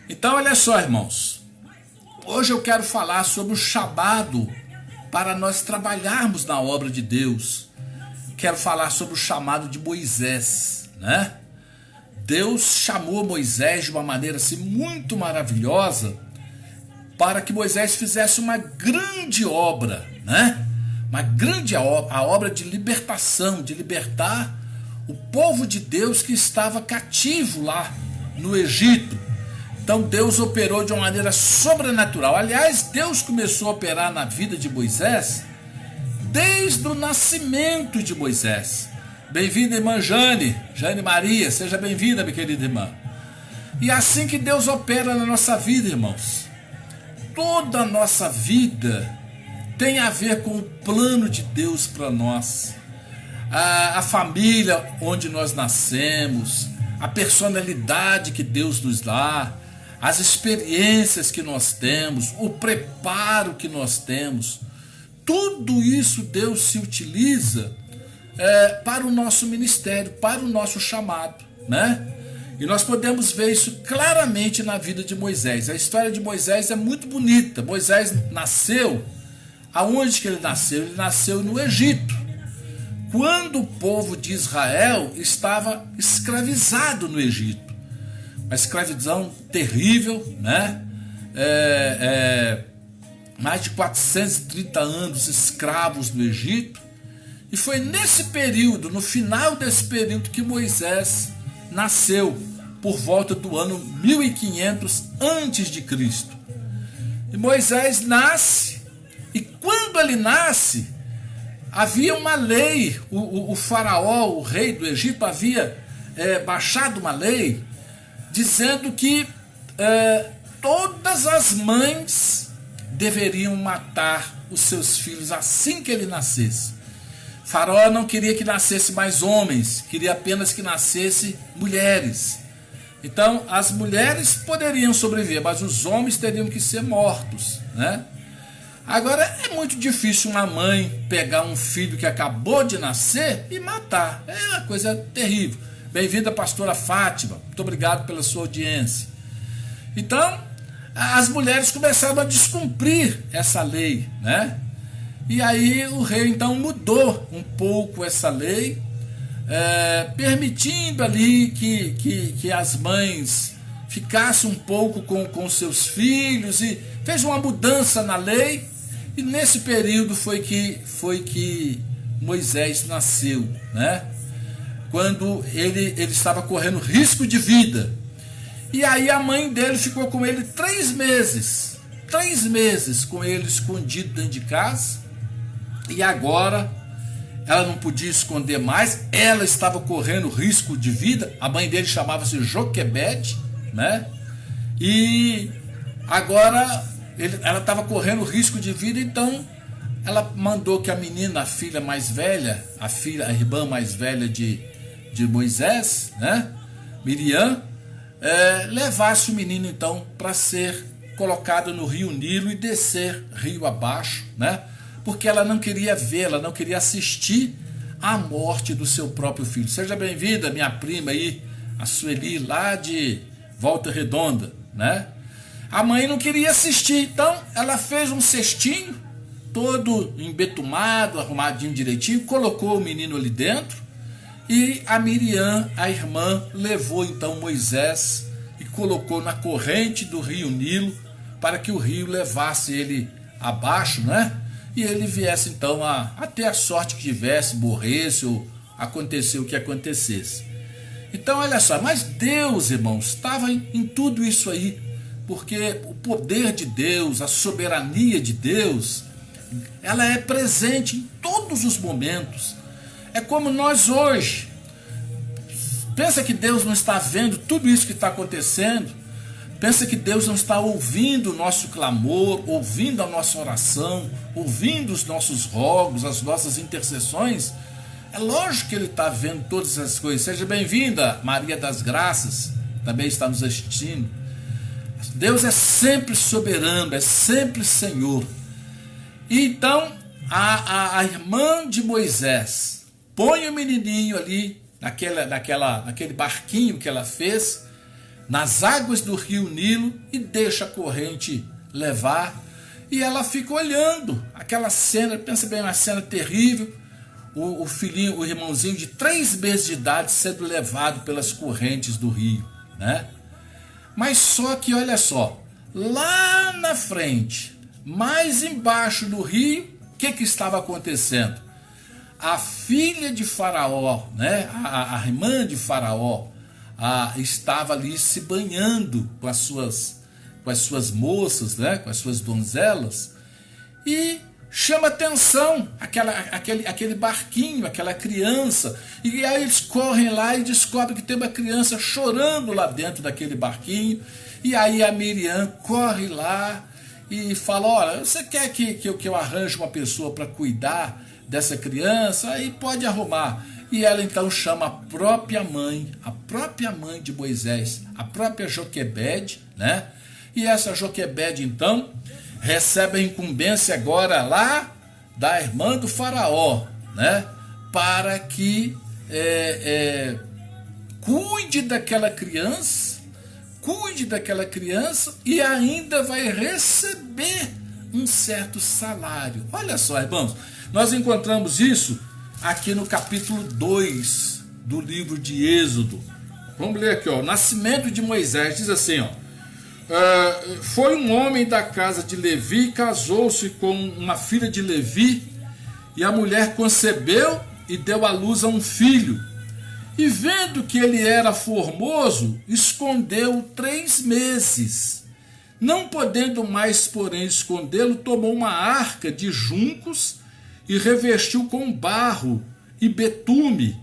Então, olha só, irmãos. Hoje eu quero falar sobre o chamado para nós trabalharmos na obra de Deus. Quero falar sobre o chamado de Moisés, né? Deus chamou Moisés de uma maneira assim muito maravilhosa para que Moisés fizesse uma grande obra, né? Uma grande obra, a obra de libertação, de libertar o povo de Deus que estava cativo lá no Egito. Então Deus operou de uma maneira sobrenatural. Aliás, Deus começou a operar na vida de Moisés desde o nascimento de Moisés. Bem-vinda, irmã Jane Maria, seja bem-vinda, minha querida irmã. E é assim que Deus opera na nossa vida, irmãos. Toda a nossa vida tem a ver com o plano de Deus para nós. A família onde nós nascemos, a personalidade que Deus nos dá, as experiências que nós temos, o preparo que nós temos, tudo isso Deus se utiliza para o nosso ministério, para o nosso chamado, né? E nós podemos ver isso claramente na vida de Moisés. A história de Moisés é muito bonita. Moisés nasceu, aonde que ele nasceu? Ele nasceu no Egito, quando o povo de Israel estava escravizado no Egito. Uma escravidão terrível, né? Mais de 430 anos escravos no Egito. E foi nesse período, no final desse período, que Moisés nasceu, por volta do ano 1500 antes de Cristo. E Moisés nasce, e quando ele nasce, havia uma lei, o faraó, o rei do Egito, havia baixado uma lei dizendo que todas as mães deveriam matar os seus filhos assim que ele nascesse. Faraó não queria que nascesse mais homens, queria apenas que nascesse mulheres. Então as mulheres poderiam sobreviver, mas os homens teriam que ser mortos, né? Agora é muito difícil uma mãe pegar um filho que acabou de nascer e matar. É uma coisa terrível. Bem-vinda, pastora Fátima. Muito obrigado pela sua audiência. Então, as mulheres começaram a descumprir essa lei, né? E aí o rei então mudou um pouco essa lei, permitindo ali que as mães ficassem um pouco com seus filhos, e fez uma mudança na lei. E nesse período foi que Moisés nasceu, né? Quando ele estava correndo risco de vida. E aí a mãe dele ficou com ele 3 meses. 3 meses com ele escondido dentro de casa. E agora ela não podia esconder mais. Ela estava correndo risco de vida. A mãe dele chamava-se Joquebede, né? E agora ela estava correndo risco de vida, então ela mandou que a menina, a filha mais velha, a irmã mais velha de Moisés, né, Miriam, levasse o menino então para ser colocado no rio Nilo e descer rio abaixo, né, porque ela não queria ver, ela não queria assistir à morte do seu próprio filho. Seja bem-vinda, minha prima aí, a Sueli, lá de Volta Redonda, né? A mãe não queria assistir, então ela fez um cestinho, todo embetumado, arrumadinho direitinho, colocou o menino ali dentro, e a Miriam, a irmã, levou então Moisés e colocou na corrente do rio Nilo, para que o rio levasse ele abaixo, né? E ele viesse então a ter a sorte que tivesse, morresse ou aconteceu o que acontecesse. Então olha só, mas Deus, irmãos, estava em tudo isso aí, porque o poder de Deus, a soberania de Deus, ela é presente em todos os momentos. É como nós hoje. Pensa que Deus não está vendo tudo isso que está acontecendo? Pensa que Deus não está ouvindo o nosso clamor, ouvindo a nossa oração, ouvindo os nossos rogos, as nossas intercessões? É lógico que Ele está vendo todas essas coisas. Seja bem-vinda, Maria das Graças, também está nos assistindo. Deus é sempre soberano, é sempre Senhor. E então, a irmã de Moisés põe o menininho ali naquele barquinho que ela fez, nas águas do rio Nilo e deixa a corrente levar. E ela fica olhando aquela cena, pensa bem, uma cena terrível, o filhinho, o irmãozinho de 3 meses de idade sendo levado pelas correntes do rio, né? Mas só que, olha só, lá na frente, mais embaixo do rio, o que estava acontecendo? A filha de Faraó, né? A irmã de Faraó, estava ali se banhando com as suas moças, né? Com as suas donzelas, e chama atenção aquele barquinho, aquela criança, e aí eles correm lá e descobrem que tem uma criança chorando lá dentro daquele barquinho, e aí a Miriam corre lá e fala: olha, você quer que eu arranje uma pessoa para cuidar dessa criança? Aí pode arrumar. E ela então chama a própria mãe de Moisés, a própria Joquebede, né? E essa Joquebede então recebe a incumbência agora lá da irmã do Faraó, né? Para que cuide daquela criança e ainda vai receber um certo salário. Olha só, irmãos, nós encontramos isso aqui no capítulo 2 do livro de Êxodo. Vamos ler aqui, ó. Nascimento de Moisés, diz assim, ó. Foi um homem da casa de Levi, casou-se com uma filha de Levi, e a mulher concebeu e deu à luz a um filho. E vendo que ele era formoso, escondeu 3 meses. Não podendo mais, porém, escondê-lo, tomou uma arca de juncos e revestiu com barro e betume,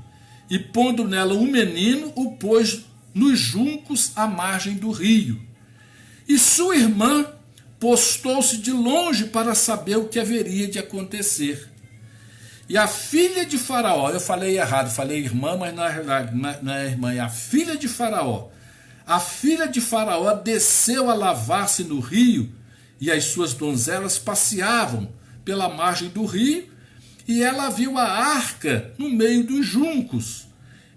e pondo nela um menino, o pôs nos juncos à margem do rio. E sua irmã postou-se de longe para saber o que haveria de acontecer. E a filha de Faraó, eu falei errado, falei irmã, mas na verdade não é irmã, é a filha de Faraó. A filha de Faraó desceu a lavar-se no rio, e as suas donzelas passeavam pela margem do rio, e ela viu a arca no meio dos juncos,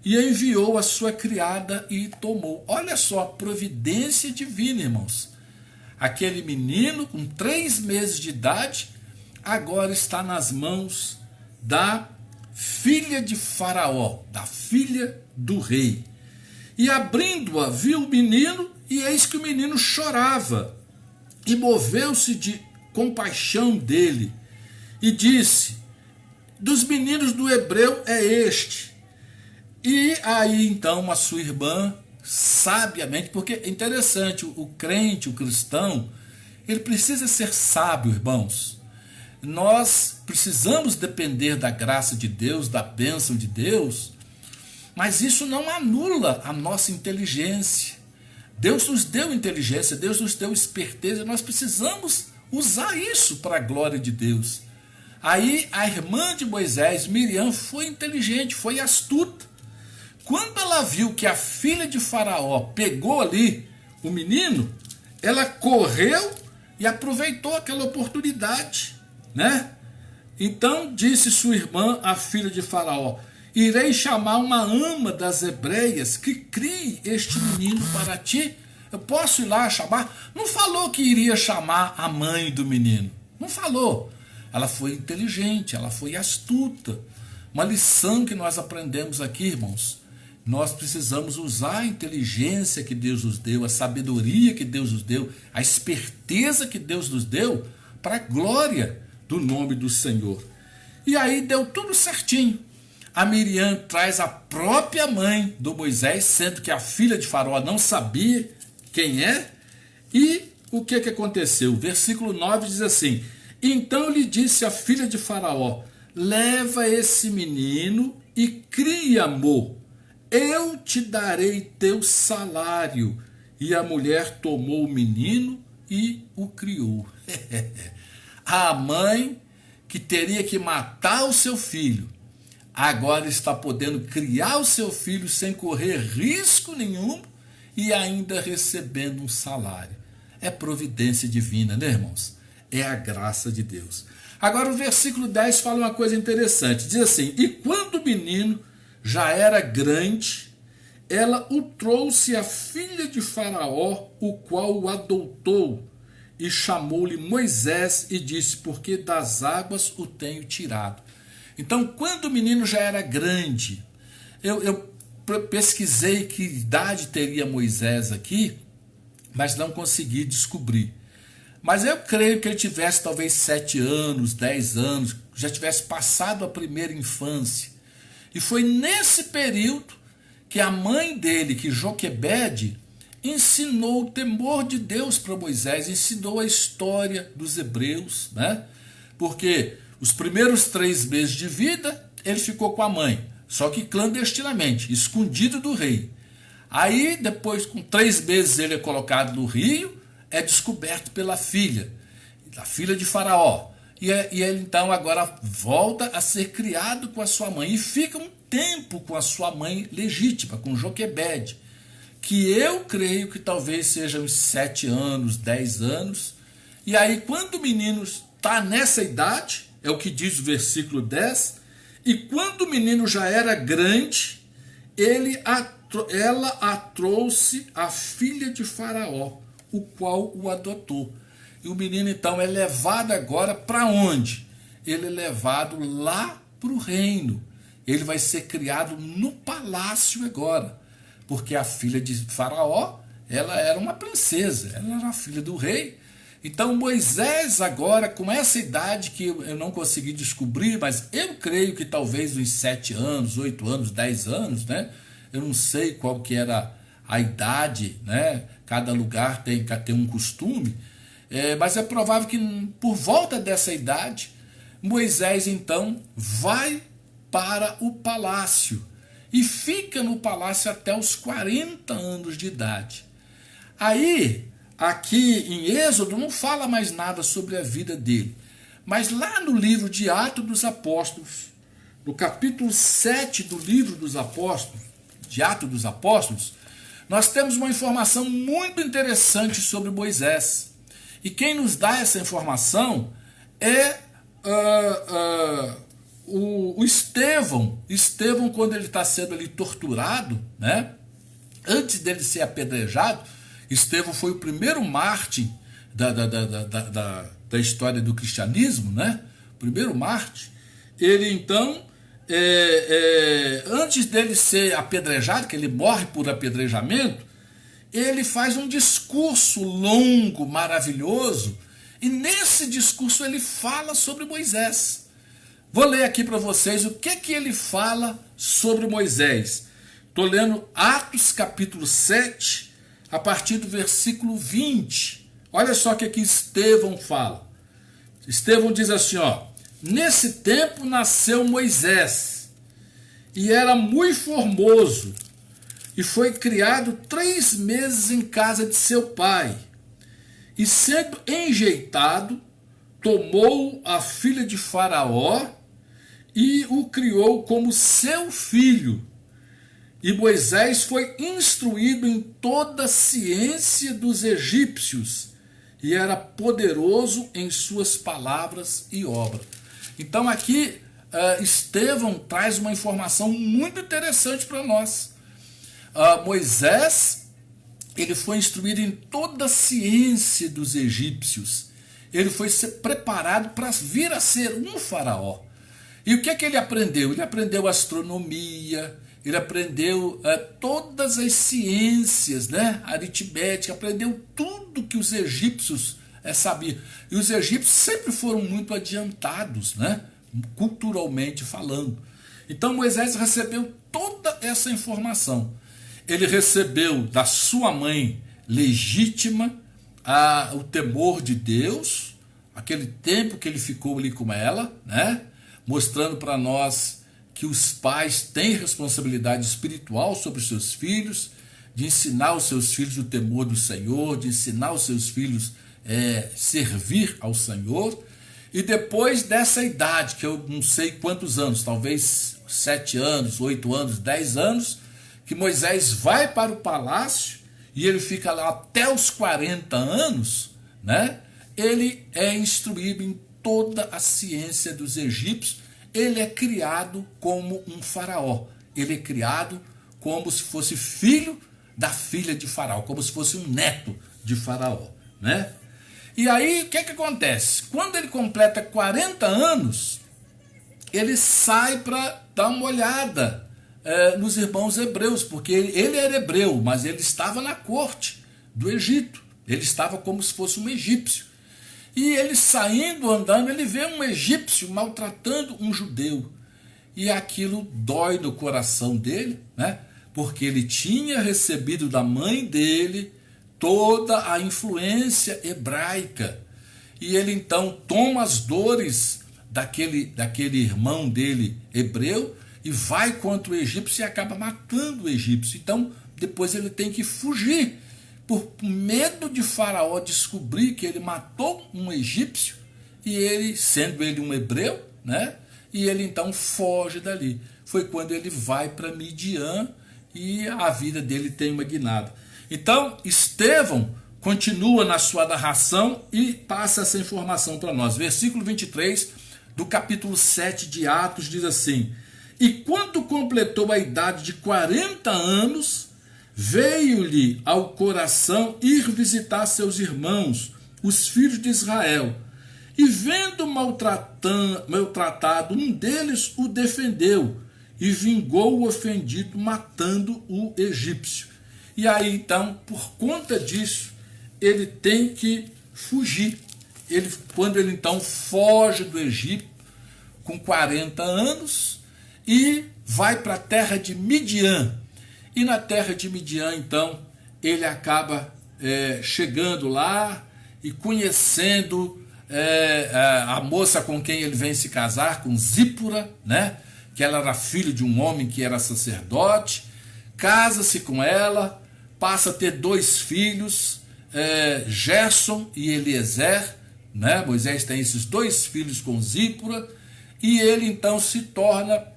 e enviou a sua criada e tomou. Olha só a providência divina, irmãos. Aquele menino com 3 meses de idade agora está nas mãos da filha de Faraó, da filha do rei. E abrindo-a, viu o menino, e eis que o menino chorava. E moveu-se de compaixão dele, e disse: dos meninos do hebreu é este. E aí então a sua irmã, sabiamente, porque é interessante, o crente, o cristão, ele precisa ser sábio, irmãos. Nós precisamos depender da graça de Deus, da bênção de Deus, mas isso não anula a nossa inteligência. Deus nos deu inteligência, Deus nos deu esperteza, nós precisamos usar isso para a glória de Deus. Aí a irmã de Moisés, Miriam, foi inteligente, foi astuta. Quando ela viu que a filha de Faraó pegou ali o menino, ela correu e aproveitou aquela oportunidade, né? Então disse sua irmã, a filha de Faraó: irei chamar uma ama das hebreias que crie este menino para ti. Eu posso ir lá chamar? Não falou que iria chamar a mãe do menino. Não falou. Ela foi inteligente, ela foi astuta. Uma lição que nós aprendemos aqui, irmãos. Nós precisamos usar a inteligência que Deus nos deu, a sabedoria que Deus nos deu, a esperteza que Deus nos deu para a glória do nome do Senhor. E aí deu tudo certinho. A Miriam traz a própria mãe do Moisés, sendo que a filha de Faraó não sabia quem é. E o que aconteceu? O versículo 9 diz assim: então lhe disse a filha de Faraó: leva esse menino e cria-mo. Eu te darei teu salário. E a mulher tomou o menino e o criou. A mãe, que teria que matar o seu filho, agora está podendo criar o seu filho sem correr risco nenhum e ainda recebendo um salário. É providência divina, né, irmãos? É a graça de Deus. Agora o versículo 10 fala uma coisa interessante. Diz assim: e quando o menino já era grande, ela o trouxe a filha de Faraó, o qual o adotou, e chamou-lhe Moisés e disse: porque das águas o tenho tirado. Então, quando o menino já era grande, eu pesquisei que idade teria Moisés aqui, mas não consegui descobrir. Mas eu creio que ele tivesse talvez 7 anos, 10 anos, já tivesse passado a primeira infância. E foi nesse período que a mãe dele, que Joquebede, ensinou o temor de Deus para Moisés, ensinou a história dos hebreus, né? Porque os primeiros 3 meses de vida ele ficou com a mãe, só que clandestinamente, escondido do rei. Aí depois, com 3 meses, ele é colocado no rio, é descoberto pela filha, a filha de Faraó. E ele então agora volta a ser criado com a sua mãe e fica um tempo com a sua mãe legítima, com Joquebede, que eu creio que talvez seja uns 7 anos, 10 anos. E aí, quando o menino está nessa idade, é o que diz o versículo 10, e quando o menino já era grande, ela a trouxe a filha de Faraó, o qual o adotou. E o menino então é levado agora para onde? Ele é levado lá para o reino. Ele vai ser criado no palácio agora, porque a filha de Faraó, ela era uma princesa, ela era a filha do rei. Então Moisés agora, com essa idade que eu não consegui descobrir, mas eu creio que talvez uns 7 anos, 8 anos, 10 anos, né? Eu não sei qual que era a idade, né? Cada lugar tem um costume, mas é provável que por volta dessa idade, Moisés então vai para o palácio e fica no palácio até os 40 anos de idade. Aí, aqui em Êxodo, não fala mais nada sobre a vida dele, mas lá no livro de Atos dos Apóstolos, no capítulo 7 do livro dos Apóstolos, de Atos dos Apóstolos, nós temos uma informação muito interessante sobre Moisés. E quem nos dá essa informação é o Estevão. Estevão, quando ele está sendo ali torturado, né? Antes dele ser apedrejado, Estevão foi o primeiro mártir da história do cristianismo, né? O primeiro mártir. Ele então, antes dele ser apedrejado, que ele morre por apedrejamento, ele faz um discurso longo, maravilhoso, e nesse discurso ele fala sobre Moisés. Vou ler aqui para vocês o que ele fala sobre Moisés. Estou lendo Atos capítulo 7, a partir do versículo 20. Olha só o que Estevão fala. Estevão diz assim, ó: nesse tempo nasceu Moisés, e era muito formoso, e foi criado 3 meses em casa de seu pai. E sendo enjeitado, tomou a filha de Faraó e o criou como seu filho. E Moisés foi instruído em toda a ciência dos egípcios, e era poderoso em suas palavras e obras. Então aqui Estevão traz uma informação muito interessante para nós. Moisés, ele foi instruído em toda a ciência dos egípcios. Ele foi preparado para vir a ser um faraó. E o que ele aprendeu? Ele aprendeu astronomia, ele aprendeu todas as ciências, né? Aritmética, aprendeu tudo que os egípcios sabiam. E os egípcios sempre foram muito adiantados, né? Culturalmente falando. Então Moisés recebeu toda essa informação. Ele recebeu da sua mãe legítima o temor de Deus, aquele tempo que ele ficou ali com ela, né? Mostrando para nós que os pais têm responsabilidade espiritual sobre os seus filhos, de ensinar os seus filhos o temor do Senhor, de ensinar os seus filhos servir ao Senhor. E depois dessa idade, que eu não sei quantos anos, talvez 7 anos, 8 anos, 10 anos, que Moisés vai para o palácio e ele fica lá até os 40 anos, né? Ele é instruído em toda a ciência dos egípcios. Ele é criado como um faraó, ele é criado como se fosse filho da filha de Faraó, como se fosse um neto de Faraó, né? E aí, o que acontece? Quando ele completa 40 anos, ele sai para dar uma olhada nos irmãos hebreus, porque ele era hebreu, mas ele estava na corte do Egito. Ele estava como se fosse um egípcio. E ele saindo, andando, ele vê um egípcio maltratando um judeu. E aquilo dói no coração dele, né? Porque ele tinha recebido da mãe dele toda a influência hebraica. E ele então toma as dores daquele irmão dele hebreu e vai contra o egípcio e acaba matando o egípcio. Então, depois ele tem que fugir, por medo de Faraó descobrir que ele matou um egípcio, e ele, sendo ele um hebreu, né? E ele então foge dali. Foi quando ele vai para Midian e a vida dele tem uma guinada. Então, Estevão continua na sua narração e passa essa informação para nós. Versículo 23 do capítulo 7 de Atos diz assim: e quando completou a idade de 40 anos, veio-lhe ao coração ir visitar seus irmãos, os filhos de Israel. E vendo maltratado, um deles o defendeu e vingou o ofendido, matando o egípcio. E aí então, por conta disso, ele tem que fugir. Quando ele então foge do Egito com 40 anos e vai para a terra de Midian. E na terra de Midian, então, ele acaba chegando lá e conhecendo a moça com quem ele vem se casar, com Zípora, né? Que ela era filha de um homem que era sacerdote, casa-se com ela, passa a ter 2 filhos, Gerson e Eliezer, né? Moisés tem esses 2 filhos com Zípora, e ele então se torna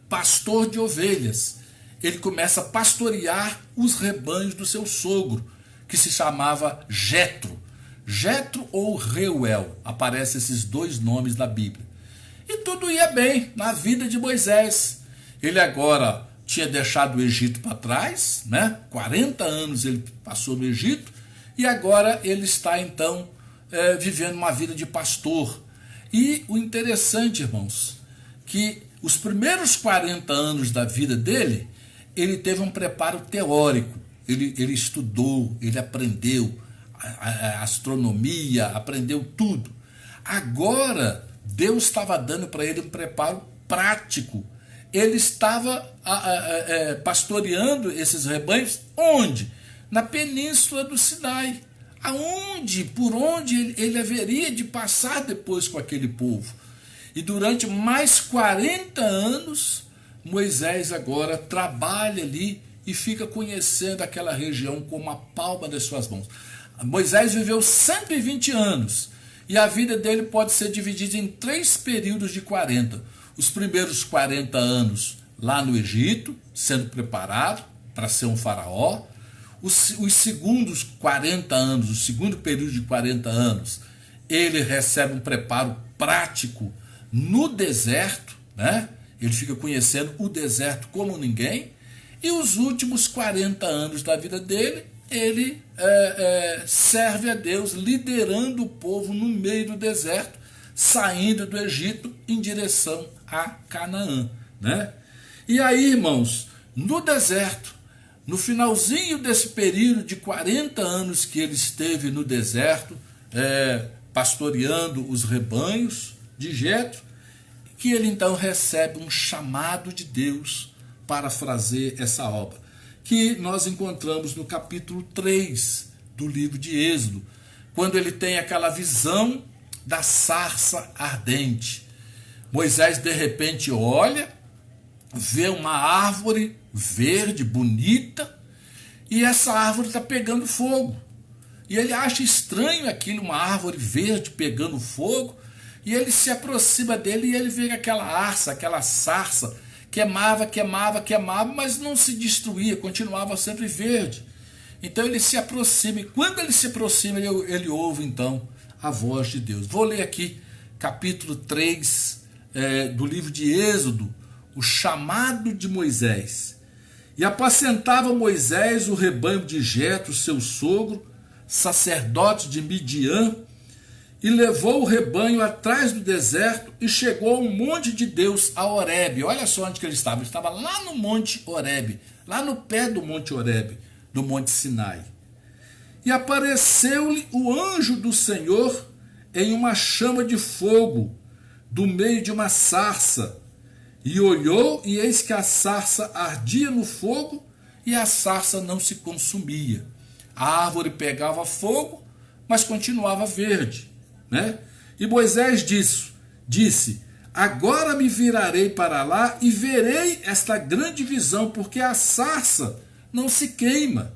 pastor de ovelhas. Ele começa a pastorear os rebanhos do seu sogro, que se chamava Jetro. Jetro ou Reuel, aparecem esses 2 nomes na Bíblia. E tudo ia bem na vida de Moisés. Ele agora tinha deixado o Egito para trás, né? 40 anos ele passou no Egito, e agora ele está então vivendo uma vida de pastor. E o interessante, irmãos, que os primeiros 40 anos da vida dele, ele teve um preparo teórico. Ele estudou, ele aprendeu a astronomia, aprendeu tudo. Agora, Deus estava dando para ele um preparo prático. Ele estava pastoreando esses rebanhos, onde? Na península do Sinai. Por onde ele haveria de passar depois com aquele povo. E durante mais 40 anos, Moisés agora trabalha ali e fica conhecendo aquela região como a palma das suas mãos. Moisés viveu 120 anos e a vida dele pode ser dividida em 3 períodos de 40. Os primeiros 40 anos lá no Egito, sendo preparado para ser um faraó. Os segundos 40 anos, o segundo período de 40 anos, ele recebe um preparo prático no deserto, né? Ele fica conhecendo o deserto como ninguém. E os últimos 40 anos da vida dele, ele serve a Deus, liderando o povo no meio do deserto, saindo do Egito em direção a Canaã, né? E aí, irmãos, no deserto, no finalzinho desse período de 40 anos que ele esteve no deserto, pastoreando os rebanhos de Jetro, que ele então recebe um chamado de Deus para fazer essa obra, que nós encontramos no capítulo 3 do livro de Êxodo, quando ele tem aquela visão da sarça ardente. Moisés de repente olha, vê uma árvore verde, bonita, e essa árvore está pegando fogo. E ele acha estranho aquilo, uma árvore verde pegando fogo, e ele se aproxima dele e ele vê aquela sarça, queimava, mas não se destruía, continuava sempre verde. Então ele se aproxima, e quando ele se aproxima, ele ouve então a voz de Deus. Vou ler aqui capítulo 3 do livro de Êxodo, o chamado de Moisés. E apacentava Moisés o rebanho de Jetro, seu sogro, sacerdote de Midian, e levou o rebanho atrás do deserto e chegou ao monte de Deus, a Horebe. Olha só onde que ele estava. Ele estava lá no monte Horebe, lá no pé do monte Horebe, do monte Sinai. E apareceu-lhe o anjo do Senhor em uma chama de fogo, do meio de uma sarça. E olhou, e eis que a sarça ardia no fogo, e a sarça não se consumia. A árvore pegava fogo, mas continuava verde, né? E Moisés disse: agora me virarei para lá e verei esta grande visão, porque a sarça não se queima.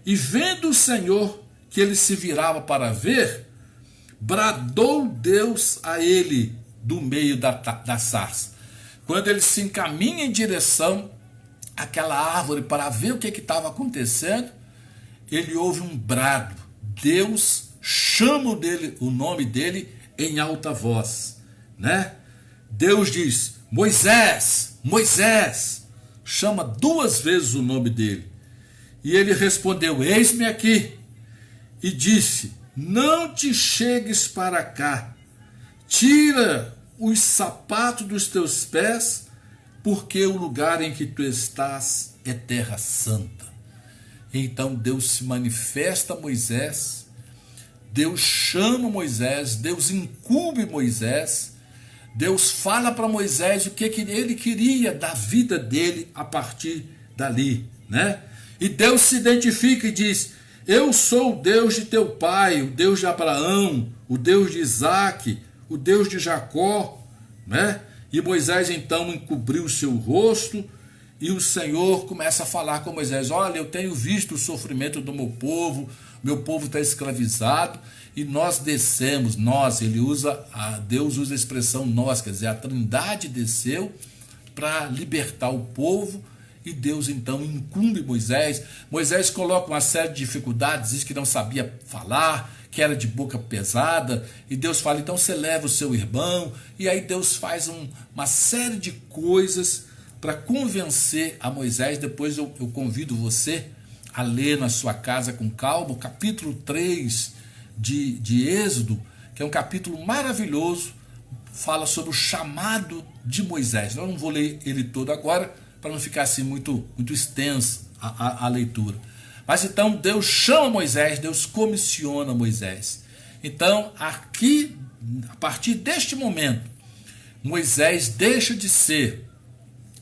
E vendo o Senhor que ele se virava para ver, bradou Deus a ele do meio da sarça. Quando ele se encaminha em direção àquela árvore para ver o que estava acontecendo, ele ouve um brado. Deus chama o nome dele em alta voz, né? Deus diz: Moisés, Moisés. Chama 2 vezes o nome dele. E ele respondeu: eis-me aqui. E disse: não te chegues para cá. Tira os sapatos dos teus pés, porque o lugar em que tu estás é terra santa. Então Deus se manifesta a Moisés, Deus chama Moisés, Deus incumbe Moisés, Deus fala para Moisés o que ele queria da vida dele a partir dali, né? E Deus se identifica e diz: eu sou o Deus de teu pai, o Deus de Abraão, o Deus de Isaque, o Deus de Jacó, né? E Moisés então encobriu o seu rosto, e o Senhor começa a falar com Moisés: olha, eu tenho visto o sofrimento do meu povo está escravizado, e nós descemos, Deus usa a expressão nós, quer dizer, a Trindade desceu para libertar o povo, e Deus então incumbe Moisés. Moisés coloca uma série de dificuldades, diz que não sabia falar, que era de boca pesada, e Deus fala: então você leva o seu irmão, e aí Deus faz uma série de coisas para convencer a Moisés. Depois eu convido você a ler na sua casa com calma o capítulo 3 de Êxodo, que é um capítulo maravilhoso, fala sobre o chamado de Moisés. Eu não vou ler ele todo agora, para não ficar assim muito extensa a leitura. Mas então Deus chama Moisés, Deus comissiona Moisés. Então aqui, a partir deste momento, Moisés deixa de ser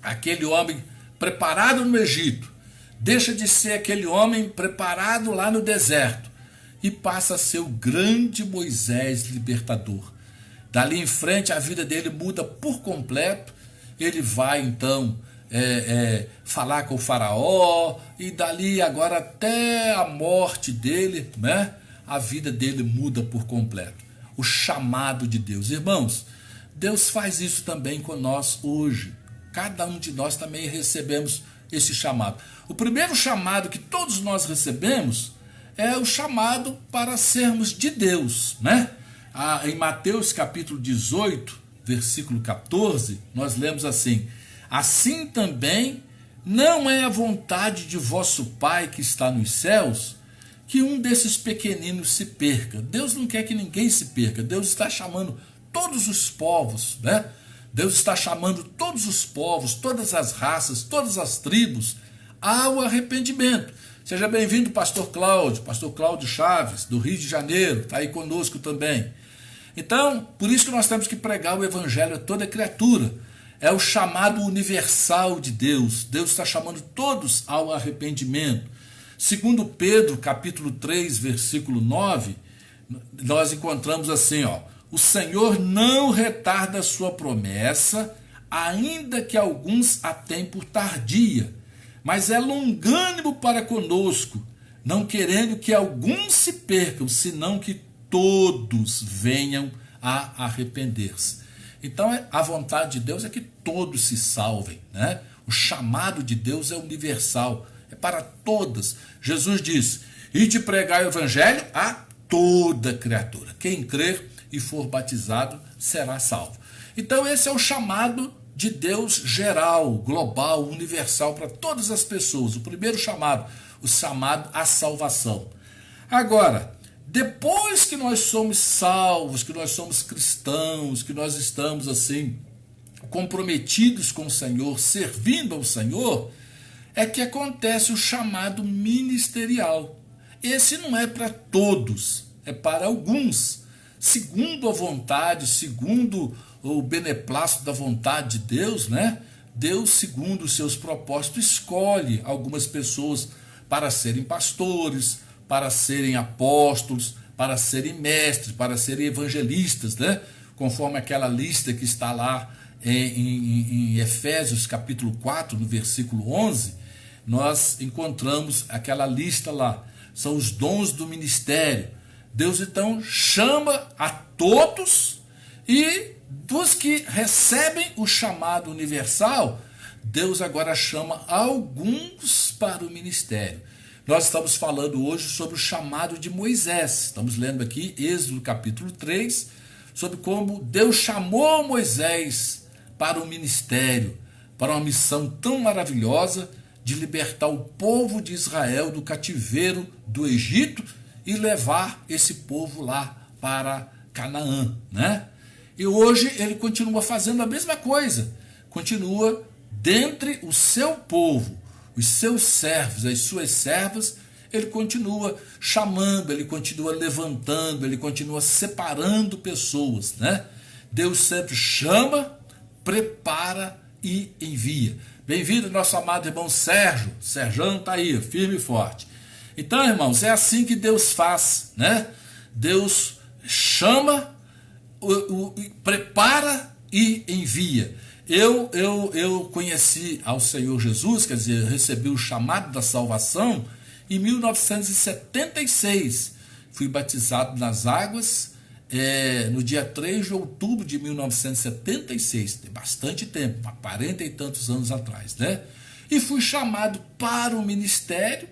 aquele homem preparado no Egito, deixa de ser aquele homem preparado lá no deserto, e passa a ser o grande Moisés libertador. Dali em frente a vida dele muda por completo. Ele vai então falar com o faraó, e dali agora até a morte dele, né, a vida dele muda por completo. O chamado de Deus. Irmãos, Deus faz isso também com nós hoje. Cada um de nós também recebemos esse chamado. O primeiro chamado que todos nós recebemos é o chamado para sermos de Deus, né? Em Mateus capítulo 18, versículo 14, nós lemos assim: assim também não é a vontade de vosso Pai que está nos céus que um desses pequeninos se perca. Deus não quer que ninguém se perca. Deus está chamando todos os povos, né? Deus está chamando todos os povos, todas as raças, todas as tribos ao arrependimento. Seja bem-vindo, pastor Cláudio Chaves, do Rio de Janeiro, está aí conosco também. Então, por isso que nós temos que pregar o evangelho a toda criatura. É o chamado universal de Deus. Deus está chamando todos ao arrependimento. Segundo Pedro, capítulo 3, versículo 9, nós encontramos assim, o Senhor não retarda a sua promessa, ainda que alguns a tenham por tardia, mas é longânimo para conosco, não querendo que alguns se percam, senão que todos venham a arrepender-se. Então a vontade de Deus é que todos se salvem, né? O chamado de Deus é universal, é para todas. Jesus disse: ide pregar o evangelho a toda criatura. Quem crer e for batizado será salvo. Então esse é o chamado de Deus geral, global, universal para todas as pessoas. O primeiro chamado, o chamado à salvação. Agora, depois que nós somos salvos, que nós somos cristãos, que nós estamos assim comprometidos com o Senhor, servindo ao Senhor, é que acontece o chamado ministerial. Esse não é para todos, é para alguns, segundo a vontade, segundo o beneplácito da vontade de Deus, né? Deus, segundo os seus propósitos, escolhe algumas pessoas para serem pastores, para serem apóstolos, para serem mestres, para serem evangelistas, né? Conforme aquela lista que está lá em Efésios capítulo 4, no versículo 11, nós encontramos aquela lista lá. São os dons do ministério. Deus então chama a todos, e dos que recebem o chamado universal, Deus agora chama alguns para o ministério. Nós estamos falando hoje sobre o chamado de Moisés. Estamos lendo aqui Êxodo capítulo 3, sobre como Deus chamou Moisés para o ministério, para uma missão tão maravilhosa de libertar o povo de Israel do cativeiro do Egito e levar esse povo lá para Canaã, né? E hoje ele continua fazendo a mesma coisa, continua dentre o seu povo, os seus servos, as suas servas, ele continua chamando, ele continua levantando, ele continua separando pessoas, né? Deus sempre chama, prepara e envia. Bem-vindo, nosso amado irmão Sérgio. Serjão está aí, firme e forte. Então, irmãos, é assim que Deus faz, né? Deus chama, prepara e envia. Eu conheci ao Senhor Jesus, quer dizer, eu recebi o chamado da salvação em 1976. Fui batizado nas águas no dia 3 de outubro de 1976, tem bastante tempo, há 40 e tantos anos atrás, né? E fui chamado para o ministério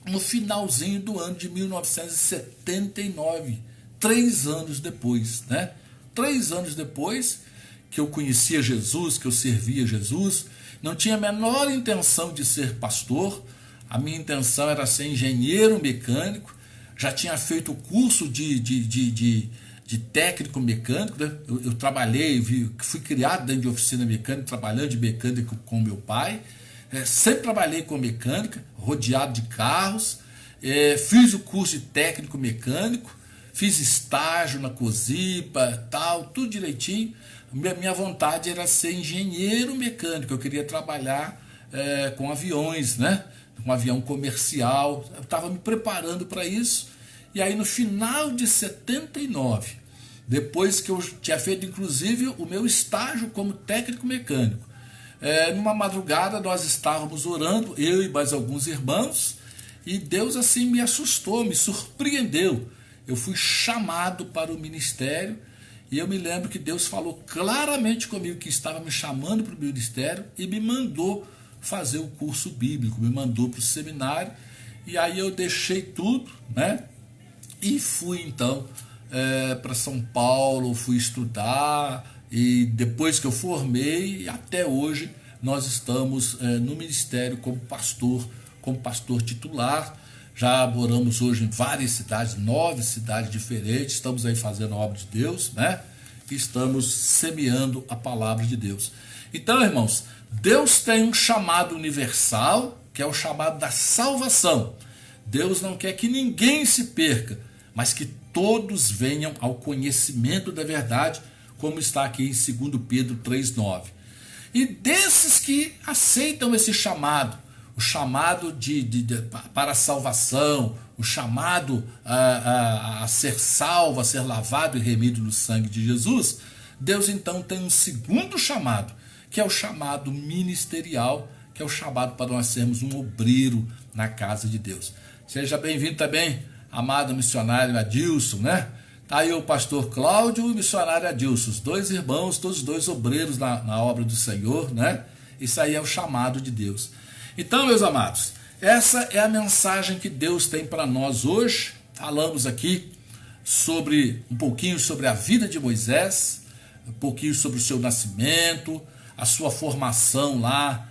no finalzinho do ano de 1979, 3 anos depois, né? 3 anos depois que eu conhecia Jesus, que eu servia Jesus, não tinha a menor intenção de ser pastor, a minha intenção era ser engenheiro mecânico, já tinha feito o curso de técnico mecânico, né? Eu trabalhei, fui criado dentro de oficina mecânica, trabalhando de mecânico com meu pai, sempre trabalhei com mecânica, rodeado de carros, fiz o curso de técnico mecânico, fiz estágio na Cosipa, tal, tudo direitinho. Minha vontade era ser engenheiro mecânico, eu queria trabalhar com aviões, né? Um avião comercial, eu estava me preparando para isso. E aí no final de 79, depois que eu tinha feito inclusive o meu estágio como técnico mecânico, numa madrugada nós estávamos orando, eu e mais alguns irmãos, e Deus assim me assustou, me surpreendeu. Eu fui chamado para o ministério, e eu me lembro que Deus falou claramente comigo que estava me chamando para o ministério e me mandou fazer o curso bíblico, me mandou para o seminário, e aí eu deixei tudo, né? E fui então para São Paulo, fui estudar, e depois que eu formei, até hoje, nós estamos no ministério como pastor titular. Já moramos hoje em várias cidades, 9 cidades diferentes, estamos aí fazendo a obra de Deus, né? E estamos semeando a palavra de Deus. Então, irmãos, Deus tem um chamado universal, que é o chamado da salvação. Deus não quer que ninguém se perca, mas que todos venham ao conhecimento da verdade, como está aqui em 2 Pedro 3,9. E desses que aceitam esse chamado, o chamado para a salvação, o chamado a ser salvo, a ser lavado e remido no sangue de Jesus, Deus então tem um segundo chamado, que é o chamado ministerial, que é o chamado para nós sermos um obreiro na casa de Deus. Seja bem-vindo também, amado missionário Adilson, né? Está aí o pastor Cláudio e o missionário Adilson, os dois irmãos, todos os dois obreiros na obra do Senhor, né? Isso aí é o chamado de Deus. Então, meus amados, essa é a mensagem que Deus tem para nós hoje. Falamos aqui um pouquinho sobre a vida de Moisés, um pouquinho sobre o seu nascimento, a sua formação lá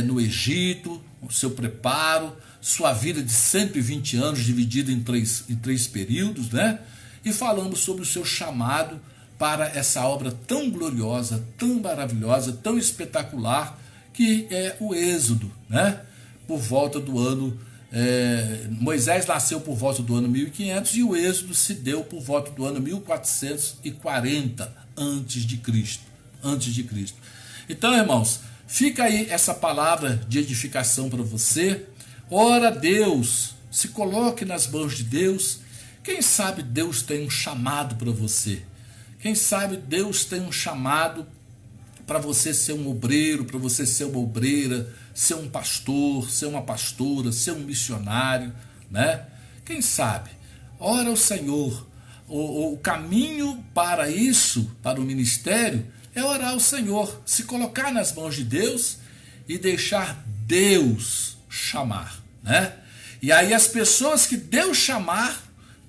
no Egito, o seu preparo, sua vida de 120 anos dividida em três períodos, né? E falamos sobre o seu chamado para essa obra tão gloriosa, tão maravilhosa, tão espetacular, que é o Êxodo, né? Por volta do ano... Moisés nasceu por volta do ano 1500 e o Êxodo se deu por volta do ano 1440 antes de Cristo. Então, irmãos, fica aí essa palavra de edificação para você. Ora a Deus, se coloque nas mãos de Deus. Quem sabe Deus tem um chamado para você. Quem sabe Deus tem um chamado para você ser um obreiro, para você ser uma obreira, ser um pastor, ser uma pastora, ser um missionário, né? Quem sabe? Ora ao Senhor. O caminho para isso, para o ministério, é orar ao Senhor, se colocar nas mãos de Deus e deixar Deus chamar, né? E aí as pessoas que Deus chamar,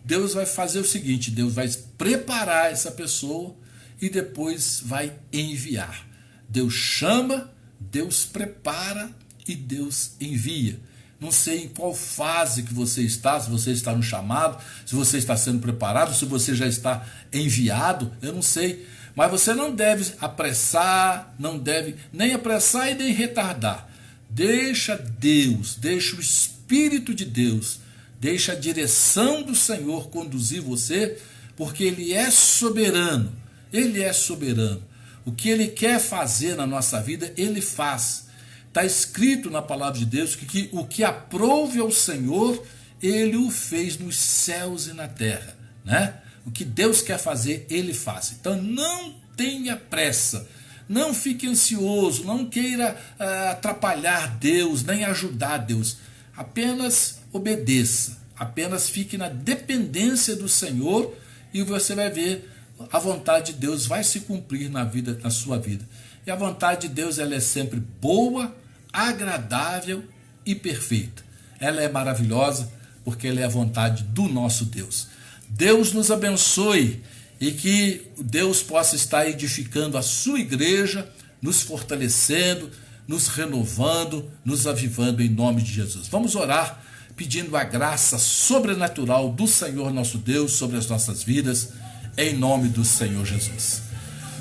Deus vai fazer o seguinte: Deus vai preparar essa pessoa e depois vai enviar. Deus chama, Deus prepara e Deus envia. Não sei em qual fase que você está, se você está no chamado, se você está sendo preparado, se você já está enviado, eu não sei. Mas você não deve apressar, não deve nem apressar e nem retardar. Deixa Deus, deixa o Espírito de Deus, deixa a direção do Senhor conduzir você, porque Ele é soberano. Ele é soberano. O que Ele quer fazer na nossa vida, Ele faz. Está escrito na palavra de Deus que o que aprouve ao Senhor, Ele o fez nos céus e na terra, né? O que Deus quer fazer, Ele faz. Então não tenha pressa, não fique ansioso, não queira atrapalhar Deus, nem ajudar Deus. Apenas obedeça, apenas fique na dependência do Senhor e você vai ver a vontade de Deus vai se cumprir na sua vida. E a vontade de Deus, ela é sempre boa, agradável e perfeita. Ela é maravilhosa porque ela é a vontade do nosso Deus. Deus nos abençoe e que Deus possa estar edificando a sua igreja, nos fortalecendo, nos renovando, nos avivando em nome de Jesus. Vamos orar pedindo a graça sobrenatural do Senhor nosso Deus sobre as nossas vidas, em nome do Senhor Jesus.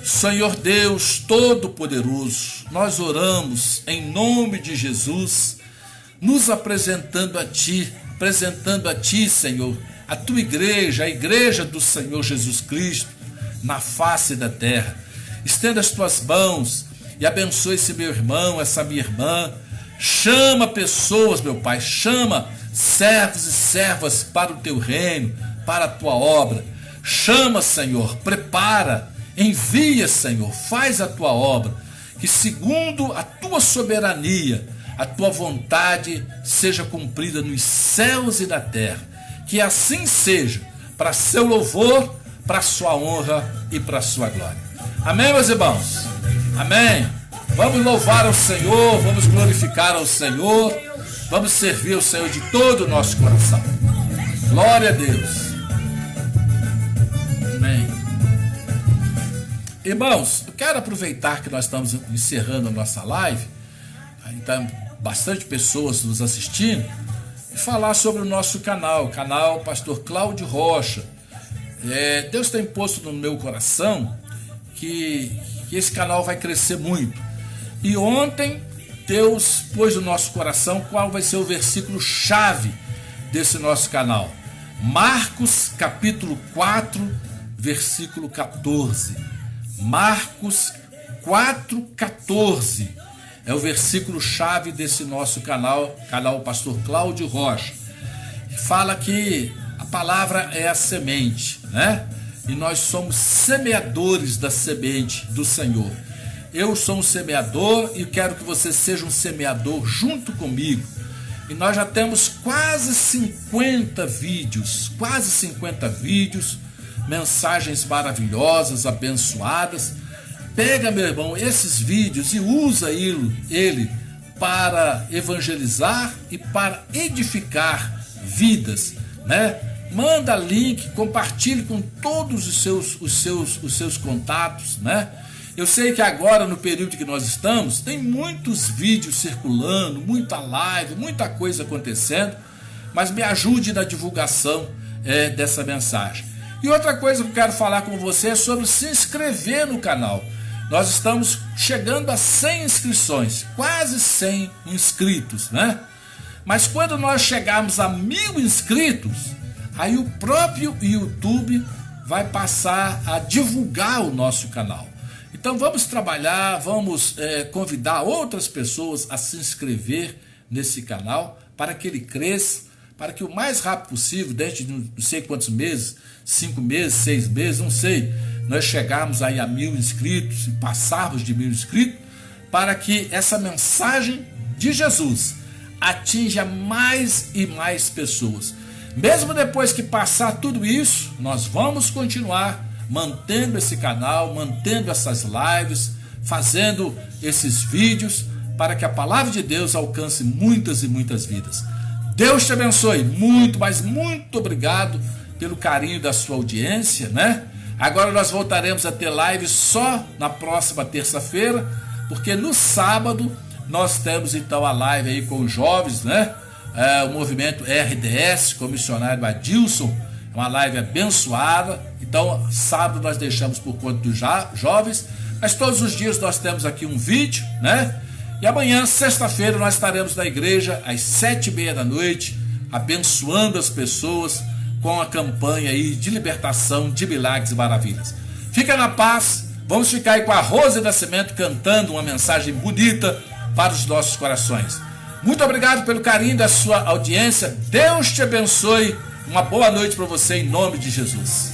Senhor Deus Todo-Poderoso, nós oramos em nome de Jesus, nos apresentando a Ti, Senhor, a Tua igreja, a igreja do Senhor Jesus Cristo, na face da terra. Estenda as Tuas mãos e abençoe esse meu irmão, essa minha irmã. Chama pessoas, meu Pai, chama servos e servas para o Teu reino, para a Tua obra. Chama, Senhor, prepara, envia, Senhor, faz a Tua obra, que segundo a Tua soberania, a Tua vontade seja cumprida nos céus e na terra. Que assim seja, para seu louvor, para sua honra e para sua glória. Amém, meus irmãos? Amém. Vamos louvar ao Senhor, vamos glorificar ao Senhor, vamos servir ao Senhor de todo o nosso coração. Glória a Deus. Amém. Irmãos, eu quero aproveitar que nós estamos encerrando a nossa live, então bastante pessoas nos assistindo, e falar sobre o nosso canal Pastor Cláudio Rocha. Deus tem posto no meu coração que esse canal vai crescer muito. E ontem Deus pôs no nosso coração qual vai ser o versículo chave desse nosso canal. Marcos capítulo 4, versículo 14. Marcos 4,14 é o versículo chave desse nosso canal Pastor Cláudio Rocha. Fala que a palavra é a semente, né? E nós somos semeadores da semente do Senhor. Eu sou um semeador e quero que você seja um semeador junto comigo. E nós já temos quase 50 vídeos, mensagens maravilhosas, abençoadas. Pega, meu irmão, esses vídeos e usa ele para evangelizar e para edificar vidas, né? Manda link, compartilhe com todos os seus contatos, né? Eu sei que agora, no período que nós estamos, tem muitos vídeos circulando, muita live, muita coisa acontecendo, mas me ajude na divulgação dessa mensagem. E outra coisa que eu quero falar com você é sobre se inscrever no canal. Nós estamos chegando a 100 inscrições, quase 100 inscritos, né? Mas quando nós chegarmos a 1000 inscritos, aí o próprio YouTube vai passar a divulgar o nosso canal. Então vamos trabalhar, vamos convidar outras pessoas a se inscrever nesse canal para que ele cresça, para que o mais rápido possível, dentro de não sei quantos meses, 5 meses, 6 meses, não sei, nós chegarmos aí a 1000 inscritos e passarmos de 1000 inscritos, para que essa mensagem de Jesus atinja mais e mais pessoas. Mesmo depois que passar tudo isso, nós vamos continuar mantendo esse canal, mantendo essas lives, fazendo esses vídeos, para que a palavra de Deus alcance muitas e muitas vidas. Deus te abençoe, muito, mas muito obrigado pelo carinho da sua audiência, né? Agora nós voltaremos a ter live só na próxima terça-feira, porque no sábado nós temos então a live aí com os jovens, né? O movimento RDS, com o missionário Adilson, uma live abençoada. Então sábado nós deixamos por conta dos jovens, mas todos os dias nós temos aqui um vídeo, né? E amanhã, sexta-feira, nós estaremos na igreja às 7h30 da noite, abençoando as pessoas com a campanha aí de libertação, de milagres e maravilhas. Fica na paz, vamos ficar aí com a Rose Nascimento cantando uma mensagem bonita para os nossos corações. Muito obrigado pelo carinho da sua audiência, Deus te abençoe, uma boa noite para você em nome de Jesus.